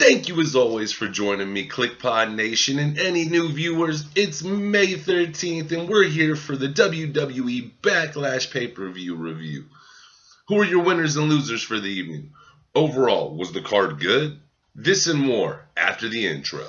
Thank you as always for joining me, KLIQPOD Nation, and any new viewers. It's May 13th, and we're here for the WWE Backlash pay-per-view review. Who are your winners and losers for the evening? Overall, was the card good? This and more after the intro.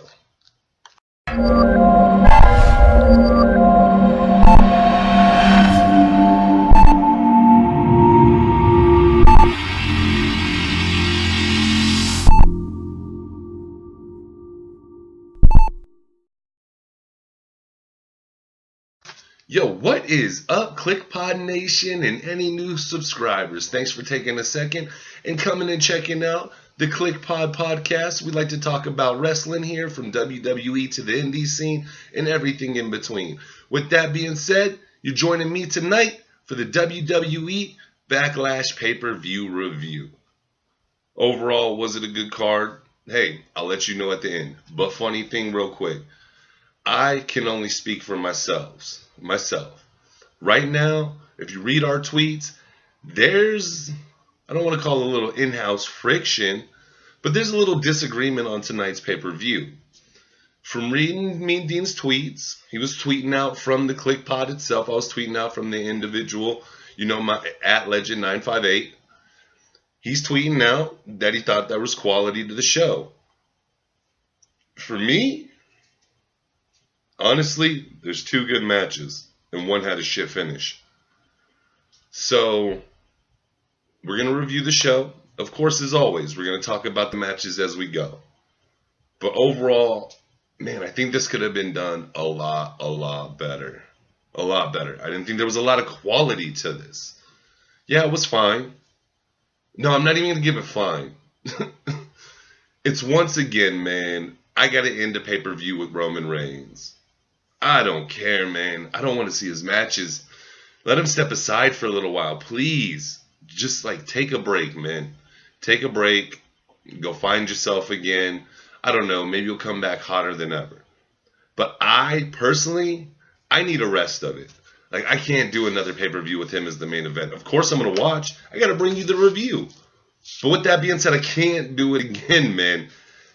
Yo, what is up, KLIQPOD Nation and any new subscribers? Thanks for taking a second and coming and checking out the KLIQPOD Podcast. We like to talk about wrestling here, from WWE to the indie scene and everything in between. With that being said, you're joining me tonight for the WWE Backlash pay-per-view review. Overall, was it a good card? Hey, I'll let you know at the end. But funny thing real quick, I can only speak for myself. Right now, if you read our tweets, there's, I don't want to call it a little in-house friction, but there's a little disagreement on tonight's pay-per-view. From reading Mean Dean's tweets, he was tweeting out from the KLIQPOD itself. I was tweeting out from the individual, my @Legend958. He's tweeting out that he thought there was quality to the show. For me, honestly, there's two good matches, and one had a shit finish. So, we're going to review the show. Of course, as always, we're going to talk about the matches as we go. But overall, man, I think this could have been done a lot better. A lot better. I didn't think there was a lot of quality to this. Yeah, it was fine. No, I'm not even going to give it fine. It's once again, man, I got to end a pay-per-view with Roman Reigns. I don't care, man. I don't want to see his matches. Let him step aside for a little while, please. Just take a break, man. Take a break. Go find yourself again. I don't know. Maybe you'll come back hotter than ever. But I, personally, I need a rest of it. I can't do another pay-per-view with him as the main event. Of course I'm going to watch. I got to bring you the review. But with that being said, I can't do it again, man.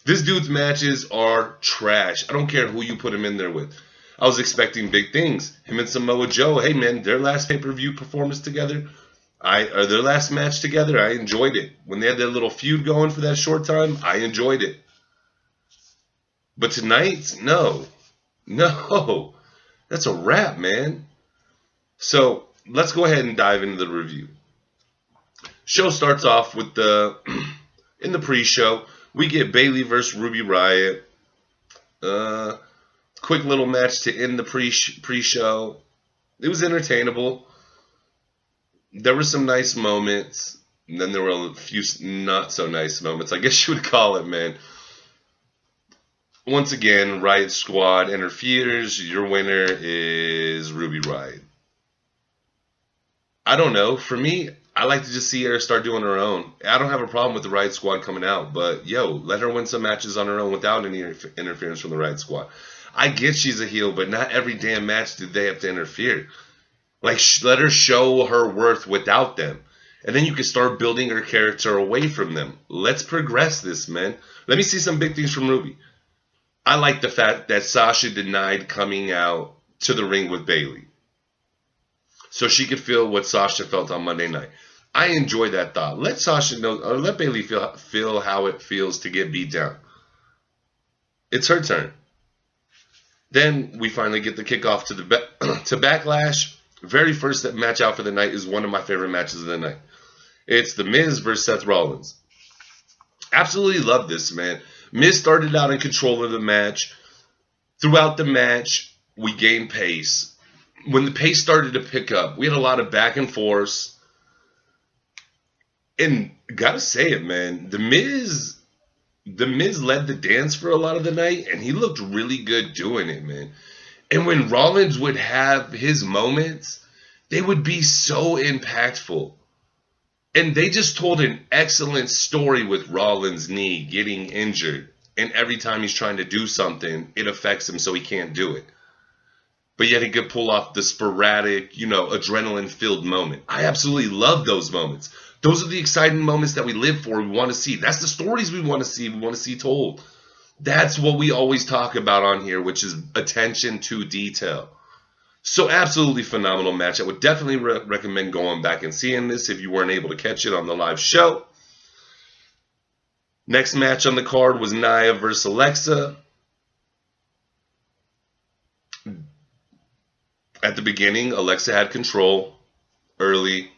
This dude's matches are trash. I don't care who you put him in there with. I was expecting big things. Him and Samoa Joe, hey man, their last pay-per-view performance together, their last match together, I enjoyed it. When they had their little feud going for that short time, I enjoyed it. But tonight, no. That's a wrap, man. So, let's go ahead and dive into the review. Show starts off with in the pre-show, we get Bayley versus Ruby Riott. Quick little match to end the pre-show. It was entertainable. There were some nice moments. And then there were a few not so nice moments, I guess you would call it, man. Once again, Riott Squad interferes. Your winner is Ruby Riott. I don't know. For me, I like to just see her start doing her own. I don't have a problem with the Riott Squad coming out, but let her win some matches on her own without any interference from the Riott Squad. I get she's a heel, but not every damn match did they have to interfere. Let her show her worth without them. And then you can start building her character away from them. Let's progress this, man. Let me see some big things from Ruby. I like the fact that Sasha denied coming out to the ring with Bayley, so she could feel what Sasha felt on Monday night. I enjoy that thought. Let Sasha know, or let Bayley feel how it feels to get beat down. It's her turn. Then we finally get the kickoff to to Backlash. Very first match out for the night is one of my favorite matches of the night. It's The Miz versus Seth Rollins. Absolutely love this, man. Miz started out in control of the match. Throughout the match, we gained pace. When the pace started to pick up, we had a lot of back and forth. And gotta say it, man, The Miz led the dance for a lot of the night, and he looked really good doing it, man. And when Rollins would have his moments, they would be so impactful. And they just told an excellent story with Rollins' knee getting injured. And every time he's trying to do something, it affects him so he can't do it. But yet he could pull off the sporadic, adrenaline-filled moment. I absolutely love those moments. Those are the exciting moments that we live for, we want to see. That's the stories we want to see told. That's what we always talk about on here, which is attention to detail. So absolutely phenomenal match. I would definitely recommend going back and seeing this if you weren't able to catch it on the live show. Next match on the card was Nia versus Alexa. At the beginning, Alexa had control early.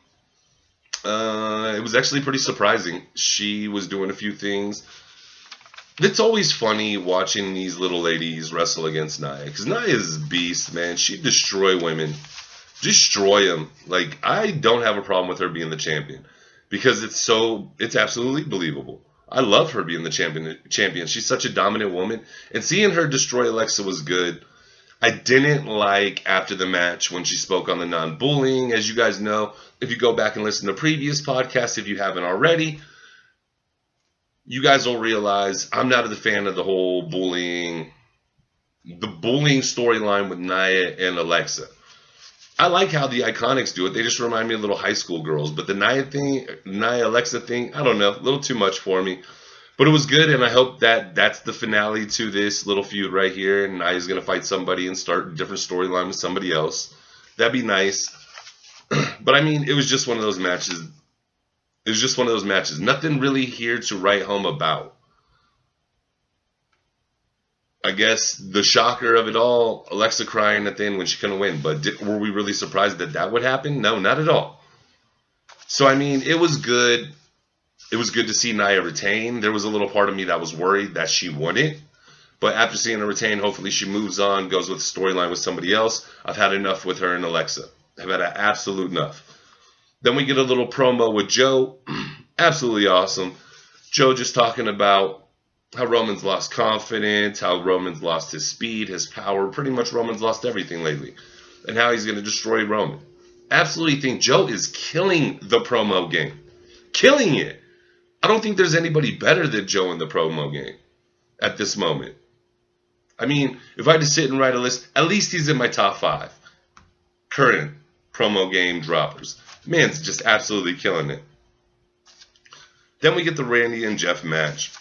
It was actually pretty surprising. She was doing a few things. It's always funny watching these little ladies wrestle against Nia, because Nia is a beast, man. She'd destroy women. Destroy them. Like, I don't have a problem with her being the champion, because it's absolutely believable. I love her being the champion. She's such a dominant woman, and seeing her destroy Alexa was good. I didn't like after the match when she spoke on the non-bullying. As you guys know, if you go back and listen to previous podcasts, if you haven't already, you guys will realize I'm not a fan of the whole bullying, the bullying storyline with Nia and Alexa. I like how the Iconics do it. They just remind me of little high school girls. But the Nia Alexa thing, I don't know, a little too much for me. But it was good, and I hope that that's the finale to this little feud right here. And Nia's going to fight somebody and start a different storyline with somebody else. That'd be nice. But, I mean, it was just one of those matches. It was just one of those matches. Nothing really here to write home about. I guess the shocker of it all, Alexa crying at the end when she couldn't win. But were we really surprised that that would happen? No, not at all. So, I mean, it was good. It was good to see Nia retain. There was a little part of me that was worried that she wouldn't. But after seeing her retain, hopefully she moves on, goes with the storyline with somebody else. I've had enough with her and Alexa. I've had an absolute enough. Then we get a little promo with Joe. Absolutely awesome. Joe just talking about how Roman's lost confidence, how Roman's lost his speed, his power. Pretty much Roman's lost everything lately. And how he's going to destroy Roman. Absolutely think Joe is killing the promo game. Killing it. I don't think there's anybody better than Joe in the promo game at this moment. I mean, if I had to sit and write a list, at least he's in my top 5 current promo game droppers. Man's just absolutely killing it. Then we get the Randy and Jeff match.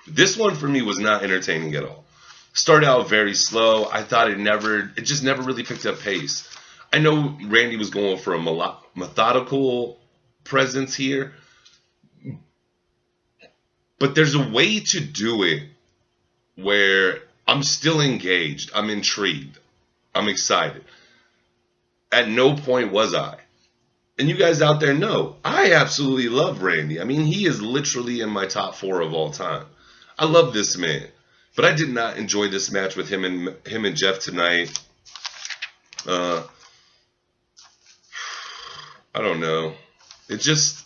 This one for me was not entertaining at all. Started out very slow. I thought it just never really picked up pace. I know Randy was going for a methodical presence here, but there's a way to do it where I'm still engaged. I'm intrigued. I'm excited. At no point was I. And you guys out there know, I absolutely love Randy. I mean, he is literally in my top 4 of all time. I love this man. But I did not enjoy this match with him and Jeff tonight. I don't know. It just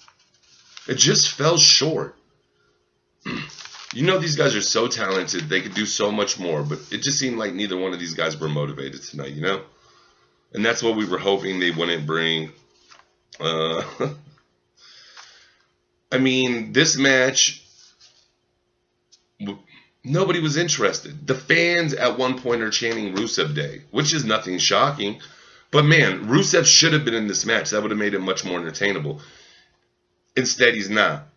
fell short. You know, these guys are so talented. They could do so much more. But it just seemed like neither one of these guys were motivated tonight, you know? And that's what we were hoping they wouldn't bring. I mean, this match, nobody was interested. The fans at one point are chanting Rusev Day, which is nothing shocking. But man, Rusev should have been in this match. That would have made it much more entertainable. Instead, he's not.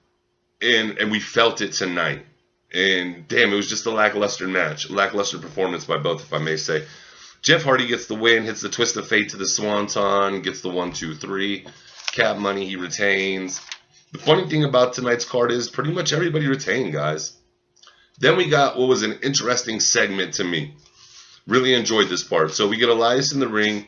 And we felt it tonight. And damn, it was just a lackluster match. Lackluster performance by both, if I may say. Jeff Hardy gets the win, hits the twist of fate to the Swanton, gets the 1, 2, 3. Cap money, he retains. The funny thing about tonight's card is pretty much everybody retained, guys. Then we got what was an interesting segment to me. Really enjoyed this part. So we get Elias in the ring.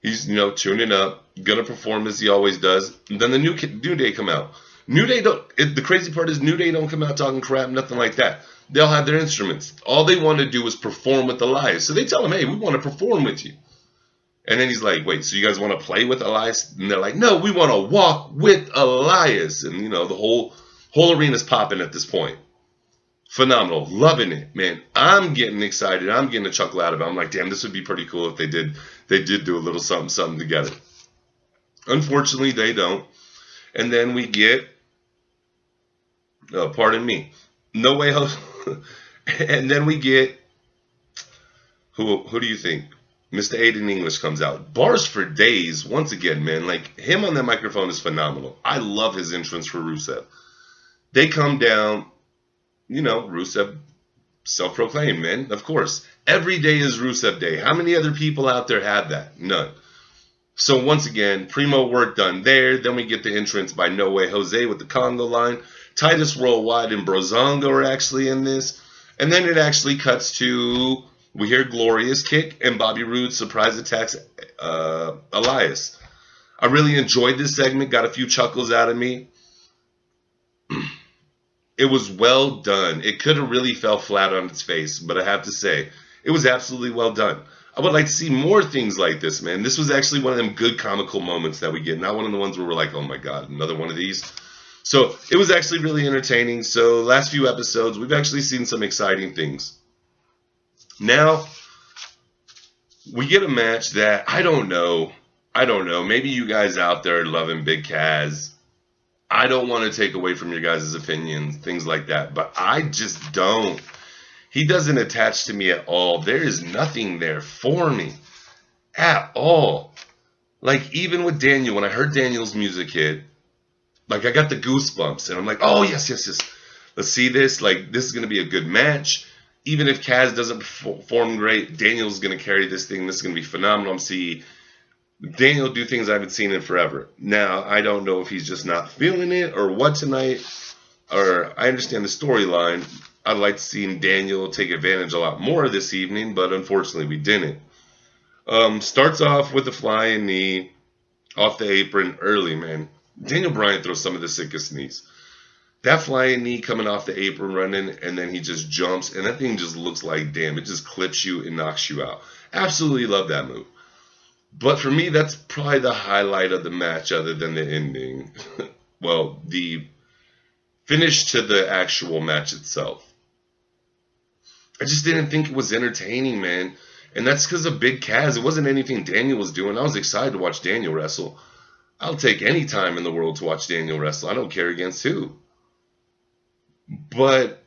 He's, tuning up, gonna perform as he always does. And then the New Day come out. New Day the crazy part is New Day don't come out talking crap, nothing like that. They all have their instruments. All they want to do is perform with Elias. So they tell him, hey, we want to perform with you. And then he's like, wait, so you guys want to play with Elias? And they're like, no, we want to walk with Elias. And, the whole arena's popping at this point. Phenomenal. Loving it, man. I'm getting excited. I'm getting a chuckle out of it. I'm like, damn, this would be pretty cool if they did do a little something together. Unfortunately, they don't. And then we get, pardon me, No Way Home. And then we get, who do you think? Mr. Aiden English comes out. Bars for days. Once again, man, like, him on that microphone is phenomenal. I love his entrance for Rusev. They come down, you know, Rusev, self-proclaimed, man, of course. Every day is Rusev Day. How many other people out there have that? None. So once again, primo work done there. Then we get the entrance by No Way Jose with the Congo line. Titus Worldwide and Brozongo are actually in this. And then it actually cuts to, we hear Glorious kick and Bobby Roode surprise attacks Elias. I really enjoyed this segment. Got a few chuckles out of me. It was well done. It could have really fell flat on its face, but I have to say, it was absolutely well done. I would like to see more things like this, man. This was actually one of them good comical moments that we get. Not one of the ones where we're like, oh my God, another one of these. So it was actually really entertaining. So last few episodes, we've actually seen some exciting things. Now, we get a match that, I don't know. Maybe you guys out there are loving Big Kaz. I don't want to take away from your guys' opinions, things like that. But I just don't. He doesn't attach to me at all. There is nothing there for me at all. Like, even with Daniel, when I heard Daniel's music hit, like, I got the goosebumps. And I'm like, oh, yes. Let's see this. Like, this is going to be a good match. Even if Kaz doesn't perform great, Daniel's going to carry this thing. This is going to be phenomenal. I'm seeing Daniel do things I haven't seen in forever. Now, I don't know if he's just not feeling it or what tonight. Or I understand the storyline. I'd like to see Daniel take advantage a lot more this evening, but unfortunately we didn't. Starts off with a flying knee off the apron early, man. Daniel Bryan throws some of the sickest knees. That flying knee coming off the apron running, and then he just jumps, and that thing just looks like, damn, it just clips you and knocks you out. Absolutely love that move. But for me, that's probably the highlight of the match other than the ending. Well, the finish to the actual match itself. I just didn't think it was entertaining, man. And that's because of Big Kaz. It wasn't anything Daniel was doing. I was excited to watch Daniel wrestle. I'll take any time in the world to watch Daniel wrestle. I don't care against who. But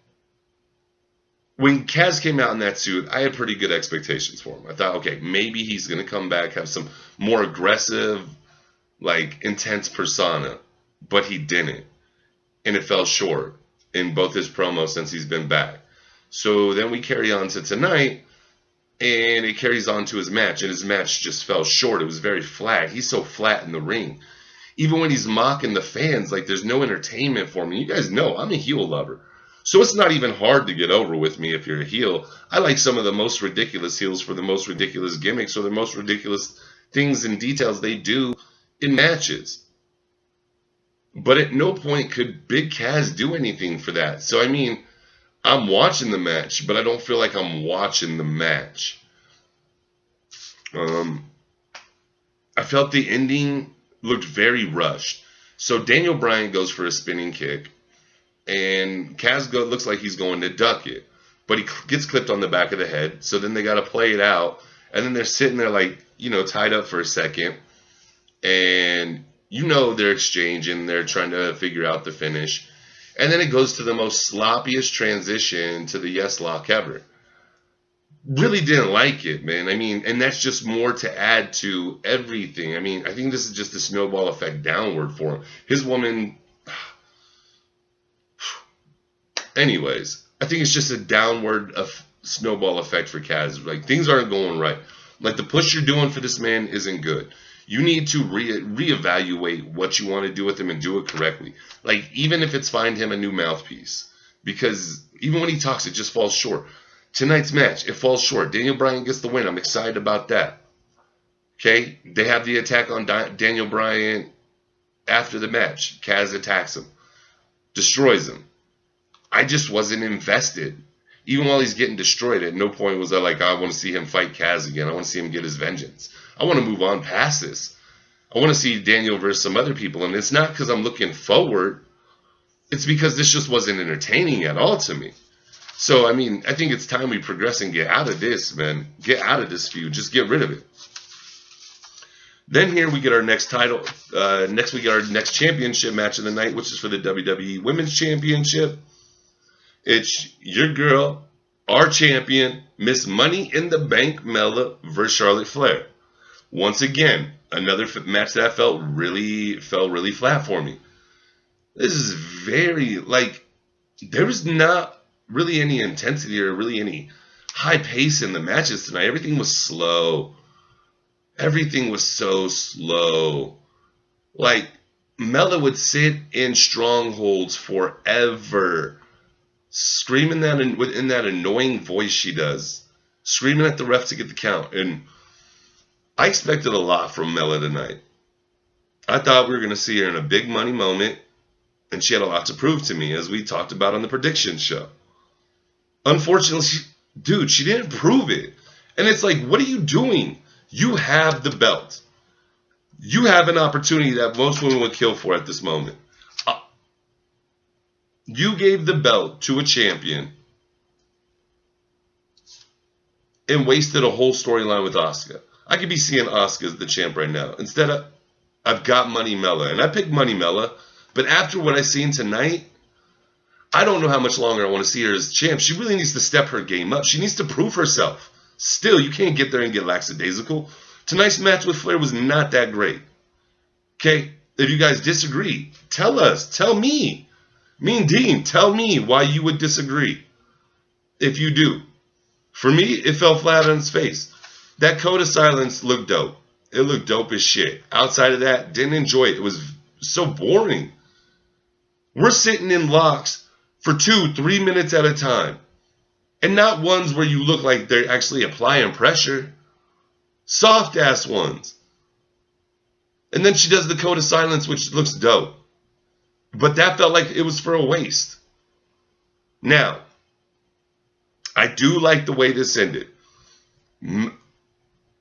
when Kaz came out in that suit, I had pretty good expectations for him. I thought, okay, maybe he's going to come back, have some more aggressive, like, intense persona. But he didn't. And it fell short in both his promos since he's been back. So then we carry on to tonight, and it carries on to his match, and his match just fell short. It was very flat. He's so flat in the ring. Even when he's mocking the fans, like, there's no entertainment for me. You guys know I'm a heel lover. So it's not even hard to get over with me if you're a heel. I like some of the most ridiculous heels for the most ridiculous gimmicks or the most ridiculous things and details they do in matches. But at no point could Big Kaz do anything for that. So, I mean, I'm watching the match, but I don't feel like I'm watching the match. I felt the ending looked very rushed. So Daniel Bryan goes for a spinning kick, and Kaz looks like he's going to duck it, but he gets clipped on the back of the head. So then they got to play it out, and then they're sitting there like, you know, tied up for a second, and you know they're exchanging, they're trying to figure out the finish. And then it goes to the most sloppiest transition to the yes lock ever. Really didn't like it, man. I mean, and that's just more to add to everything. I mean, I think this is just a snowball effect downward for him. His woman... Anyways, I think it's just a downward snowball effect for Kaz. Like, things aren't going right. Like, the push you're doing for this man isn't good. You need to reevaluate what you want to do with him and do it correctly. Like, even if it's find him a new mouthpiece. Because even when he talks, it just falls short. Tonight's match, it falls short. Daniel Bryan gets the win. I'm excited about that. Okay? They have the attack on Daniel Bryan after the match. Kaz attacks him. Destroys him. I just wasn't invested. Even while he's getting destroyed, at no point was I like, I want to see him fight Kaz again. I want to see him get his vengeance. I want to move on past this. I want to see Daniel versus some other people. And it's not because I'm looking forward. It's because this just wasn't entertaining at all to me. So, I mean, I think it's time we progress and get out of this, man. Get out of this feud. Just get rid of it. Then here we get our next title. Next we get our next championship match of the night, which is for the WWE Women's Championship. It's your girl, our champion, Miss Money in the Bank Mella versus Charlotte Flair. Once again, another match that fell really flat for me. This is very, like, there was not really any intensity or really any high pace in the matches tonight. Everything was slow. Everything was so slow. Like, Mella would sit in strongholds forever, screaming that in that annoying voice she does, screaming at the ref to get the count. And I expected a lot from Mella tonight. I thought we were going to see her in a big money moment, and she had a lot to prove to me, as we talked about on the prediction show. Unfortunately, she didn't prove it. And it's like, what are you doing? You have the belt. You have an opportunity that most women would kill for at this moment. You gave the belt to a champion and wasted a whole storyline with Asuka. I could be seeing Asuka as the champ right now. Instead of, I've got Money Mella. And I picked Money Mella. But after what I've seen tonight, I don't know how much longer I want to see her as champ. She really needs to step her game up. She needs to prove herself. Still, you can't get there and get lackadaisical. Tonight's match with Flair was not that great. Okay? If you guys disagree, tell us. Tell me. Me and Dean, tell me why you would disagree. If you do. For me, it fell flat on its face. That code of silence looked dope. It looked dope as shit. Outside of that, didn't enjoy it. It was so boring. We're sitting in locks for 2-3 minutes at a time. And not ones where you look like they're actually applying pressure. Soft-ass ones. And then she does the code of silence, which looks dope. But that felt like it was for a waste. Now, I do like the way this ended.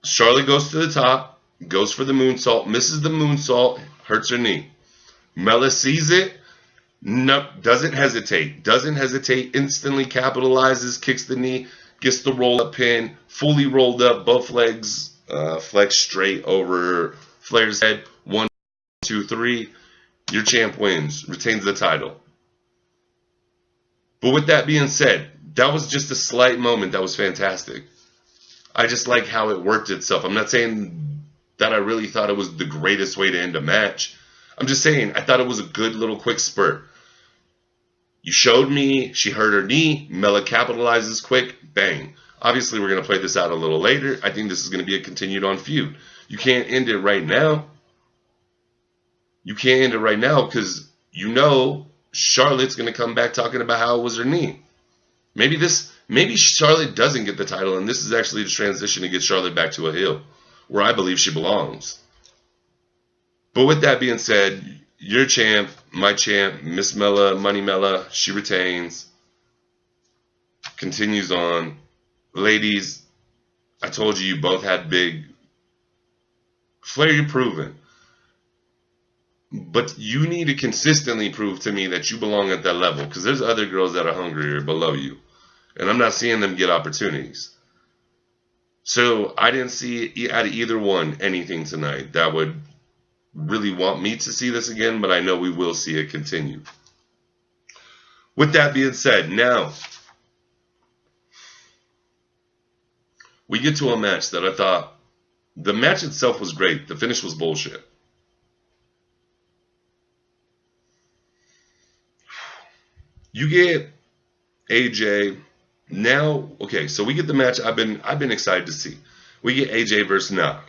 Charlotte goes to the top, goes for the moonsault, misses the moonsault, hurts her knee. Mella sees it, no, doesn't hesitate, instantly capitalizes, kicks the knee, gets the roll-up pin, fully rolled up, both legs flexed straight over Flair's head. 1, 2, 3. Your champ wins, retains the title. But with that being said, that was just a slight moment that was fantastic. I just like how it worked itself. I'm not saying that I really thought it was the greatest way to end a match. I'm just saying I thought it was a good little quick spurt. You showed me she hurt her knee. Mella capitalizes quick. Bang. Obviously, we're going to play this out a little later. I think this is going to be a continued on feud. You can't end it right now. You can't end it right now because you know Charlotte's going to come back talking about how it was her knee. Maybe Charlotte doesn't get the title, and this is actually the transition to get Charlotte back to a heel, where I believe she belongs. But with that being said, your champ, my champ, Miss Mella, Money Mella, she retains. Continues on. Ladies, I told you both had big. Flair, you're proven. But you need to consistently prove to me that you belong at that level, because there's other girls that are hungrier below you. And I'm not seeing them get opportunities. So I didn't see out of either one anything tonight that would really want me to see this again, but I know we will see it continue. With that being said, now we get to a match that I thought the match itself was great. The finish was bullshit. You get AJ. Now, okay, so we get the match I've been excited to see. We get AJ versus Knock.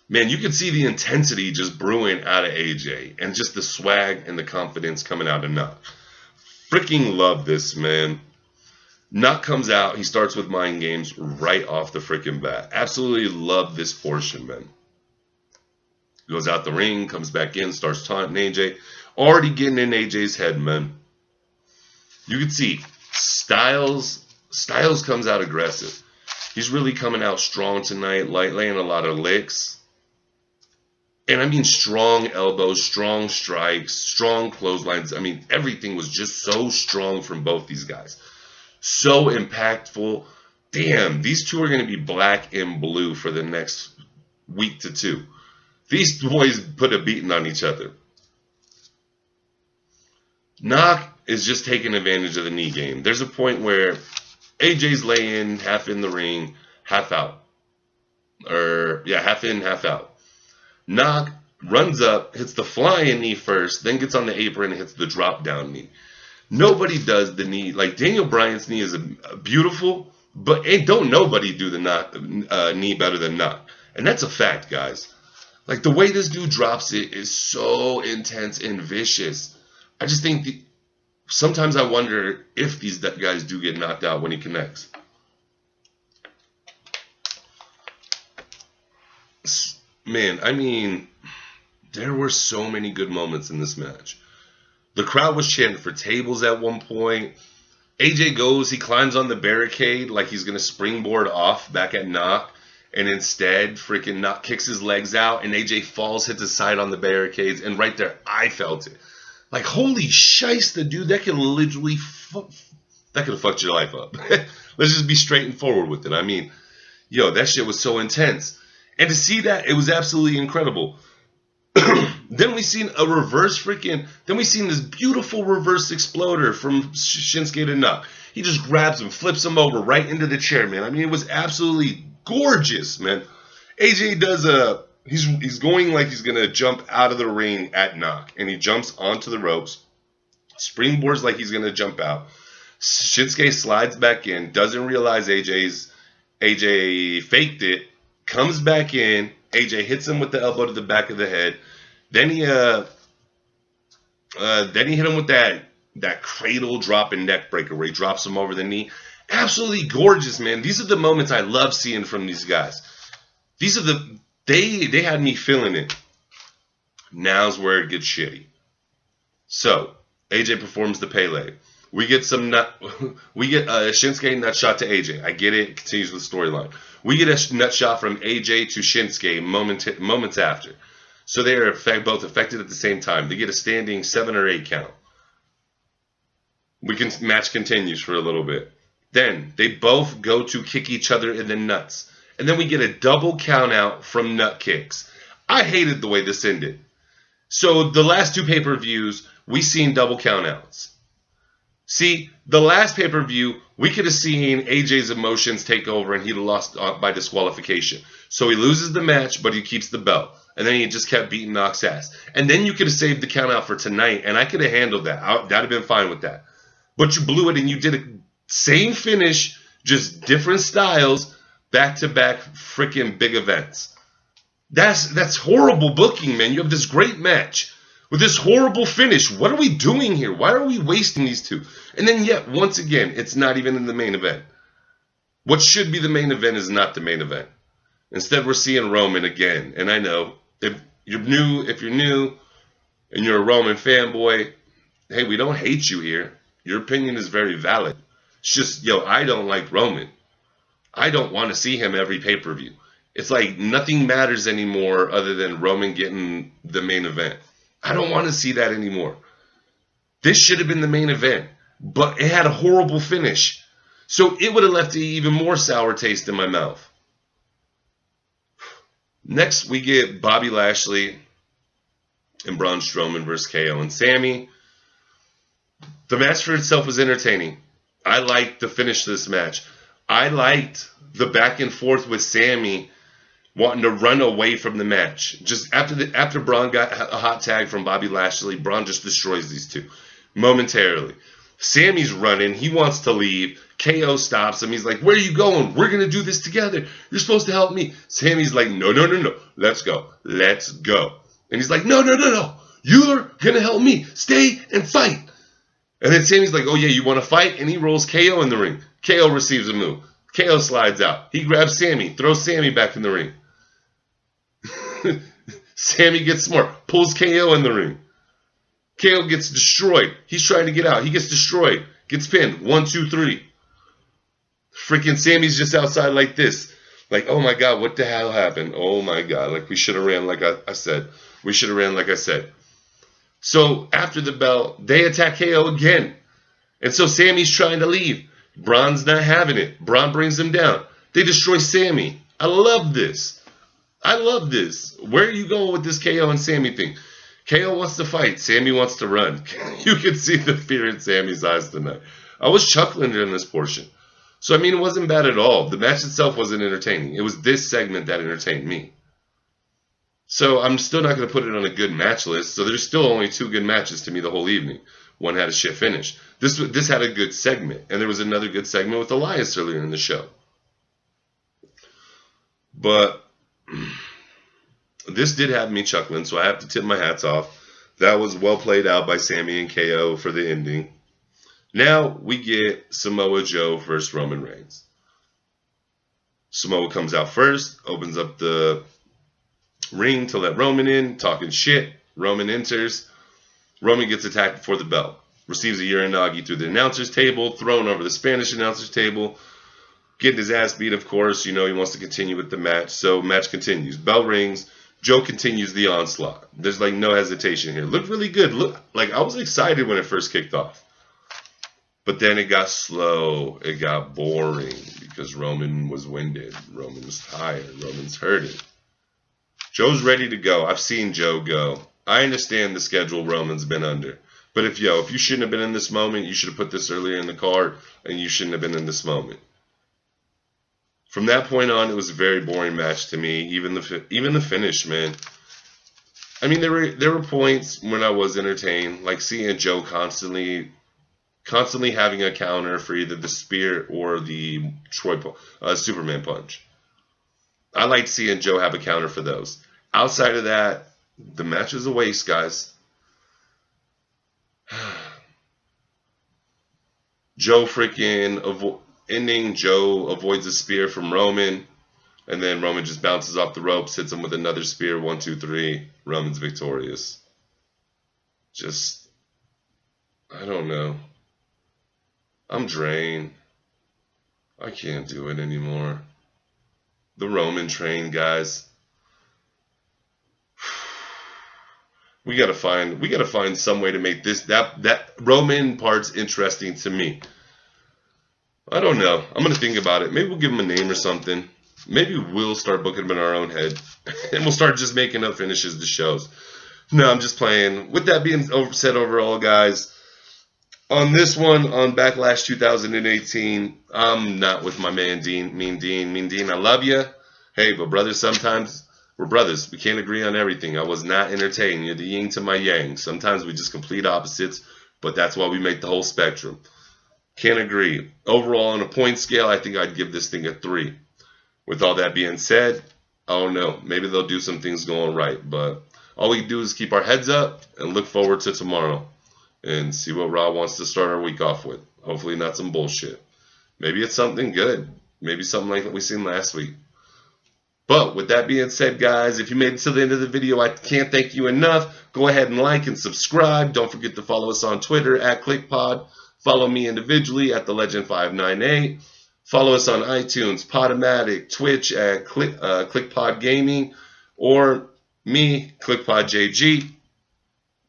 Man, you can see the intensity just brewing out of AJ and just the swag and the confidence coming out of Knock. Freaking love this, man. Knock comes out. He starts with mind games right off the freaking bat. Absolutely love this portion, man. Goes out the ring, comes back in, starts taunting AJ. Already getting in AJ's head, man. You can see Styles comes out aggressive. He's really coming out strong tonight, laying a lot of licks. And I mean strong elbows, strong strikes, strong clotheslines. I mean, everything was just so strong from both these guys. So impactful. Damn, these two are going to be black and blue for the next week to two. These boys put a beating on each other. Knock is just taking advantage of the knee game. There's a point where AJ's laying half in the ring, half out. Half in, half out. Knock runs up, hits the flying knee first, then gets on the apron and hits the drop down knee. Nobody does the knee. Like, Daniel Bryan's knee is beautiful, but don't nobody do the knee better than Knock. And that's a fact, guys. Like, the way this dude drops it is so intense and vicious. I just think sometimes I wonder if these guys do get knocked out when he connects. Man, I mean, there were so many good moments in this match. The crowd was chanting for tables at one point. AJ goes, he climbs on the barricade like he's going to springboard off back at Knock. And instead, freaking Knock kicks his legs out, and AJ falls, hits his side on the barricades. And right there, I felt it. Like, holy shiesta, dude, that could literally, that could have fucked your life up. Let's just be straight and forward with it. I mean, yo, that shit was so intense. And to see that, it was absolutely incredible. Then we seen a reverse then we seen this beautiful reverse exploder from Shinsuke to Knock. He just grabs him, flips him over right into the chair, man. I mean, it was absolutely gorgeous, man. AJ does he's going like he's going to jump out of the ring at Knock. And he jumps onto the ropes, springboards like he's going to jump out. Shinsuke slides back in, doesn't realize AJ faked it, comes back in. AJ hits him with the elbow to the back of the head. Then he hit him with that cradle drop and neck breaker where he drops him over the knee. Absolutely gorgeous, man. These are the moments I love seeing from these guys. These are they had me feeling it. Now's where it gets shitty. So AJ performs the Pele. We get a Shinsuke nut shot to AJ. I get it. It continues with the storyline. We get a nut shot from AJ to Shinsuke moments after. So they are both affected at the same time. They get a standing 7 or 8 count. Match continues for a little bit. Then they both go to kick each other in the nuts. And then we get a double count out from nut kicks. I hated the way this ended. So the last 2 pay-per-views, we seen double count outs. See, the last pay-per-view, we could have seen AJ's emotions take over and he'd have lost by disqualification. So he loses the match, but he keeps the belt. And then he just kept beating Knox's ass. And then you could have saved the count out for tonight, and I could have handled that. That'd have been fine with that. But you blew it and you did a same finish, just different styles, back-to-back freaking big events. That's horrible booking, man. You have this great match with this horrible finish. What are we doing here? Why are we wasting these two? And then yet, once again, it's not even in the main event. What should be the main event is not the main event. Instead, we're seeing Roman again. And I know, if you're new and you're a Roman fanboy, hey, we don't hate you here. Your opinion is very valid. It's just, yo, I don't like Roman. I don't want to see him every pay-per-view. It's like nothing matters anymore other than Roman getting the main event. I don't want to see that anymore. This should have been the main event, but it had a horrible finish. So it would have left an even more sour taste in my mouth. Next, we get Bobby Lashley and Braun Strowman versus KO and Sami. The match for itself was entertaining. I liked the finish to this match. I liked the back and forth with Sami wanting to run away from the match. Just after Braun got a hot tag from Bobby Lashley, Braun just destroys these two momentarily. Sami's running. He wants to leave. KO stops him. He's like, where are you going? We're going to do this together. You're supposed to help me. Sami's like, no. Let's go. And he's like, no. You're going to help me. Stay and fight. And then Sami's like, oh, yeah, you want to fight? And he rolls KO in the ring. KO receives a move. KO slides out. He grabs Sami, throws Sami back in the ring. Sami gets smart, pulls KO in the ring. KO gets destroyed. He's trying to get out. He gets destroyed. Gets pinned. 1, 2, 3. Freaking Sami's just outside like this. Like, oh my God, what the hell happened? Oh my God. Like, we should have ran like I said. We should have ran like I said. So, after the bell, they attack KO again. And so Sami's trying to leave. Braun's not having it. Braun brings him down. They destroy Sami. I love this. Where are you going with this KO and Sami thing? KO wants to fight. Sammy wants to run. You can see the fear in Sammy's eyes tonight. I was chuckling during this portion. So, I mean, it wasn't bad at all. The match itself wasn't entertaining. It was this segment that entertained me. So, I'm still not going to put it on a good match list. So, there's still only 2 good matches to me the whole evening. One had a shit finish. This had a good segment. And there was another good segment with Elias earlier in the show. But this did have me chuckling, so I have to tip my hats off. That was well played out by Sammy and KO for the ending. Now we get Samoa Joe versus Roman Reigns. Samoa comes out first, opens up the ring to let Roman in, talking shit. Roman enters. Roman gets attacked before the bell. Receives a Uranagi through the announcer's table, thrown over the Spanish announcer's table. Getting his ass beat, of course. You know he wants to continue with the match. So match continues. Bell rings. Joe continues the onslaught. There's like no hesitation here. Looked really good. Look, like I was excited when it first kicked off. But then it got slow. It got boring because Roman was winded. Roman was tired. Roman's hurting. Joe's ready to go. I've seen Joe go. I understand the schedule Roman's been under. But if you shouldn't have been in this moment, you should have put this earlier in the card, and you shouldn't have been in this moment. From that point on, it was a very boring match to me. Even the finish, man. I mean, there were points when I was entertained, like seeing Joe constantly having a counter for either the spear or the Superman punch. I liked seeing Joe have a counter for those. Outside of that, the match was a waste, guys. Joe avoids a spear from Roman, and then Roman just bounces off the ropes, hits him with another spear. 1, 2, 3. Roman's victorious. Just, I don't know. I'm drained. I can't do it anymore. The Roman train, guys. We gotta find some way to make that Roman part's interesting to me. I don't know. I'm gonna think about it. Maybe we'll give him a name or something. Maybe we'll start booking him in our own head, and we'll start just making up finishes to shows. No, I'm just playing. With that being said, overall, guys, on this one, on Backlash 2018, I'm not with my man Dean. Mean Dean, I love you. Hey, but brothers, sometimes we're brothers. We can't agree on everything. I was not entertained. You're the yin to my yang. Sometimes we just complete opposites, but that's why we make the whole spectrum. Can't agree. Overall, on a point scale, I think I'd give this thing a 3. With all that being said, I don't know. Maybe they'll do some things going right, but all we do is keep our heads up and look forward to tomorrow and see what Raw wants to start our week off with. Hopefully not some bullshit. Maybe it's something good. Maybe something like what we seen last week. But with that being said, guys, if you made it to the end of the video, I can't thank you enough. Go ahead and like and subscribe. Don't forget to follow us on Twitter at KLIQPOD. Follow me individually at TheLegend598. Follow us on iTunes, Podomatic, Twitch at KLIQPOD Gaming, or me, KLIQPOD JG.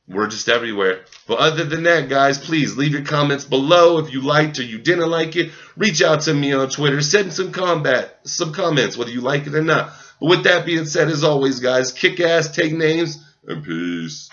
We're just everywhere. But other than that, guys, please leave your comments below if you liked or you didn't like it. Reach out to me on Twitter. Send some comments, whether you like it or not. But with that being said, as always, guys, kick ass, take names, and peace.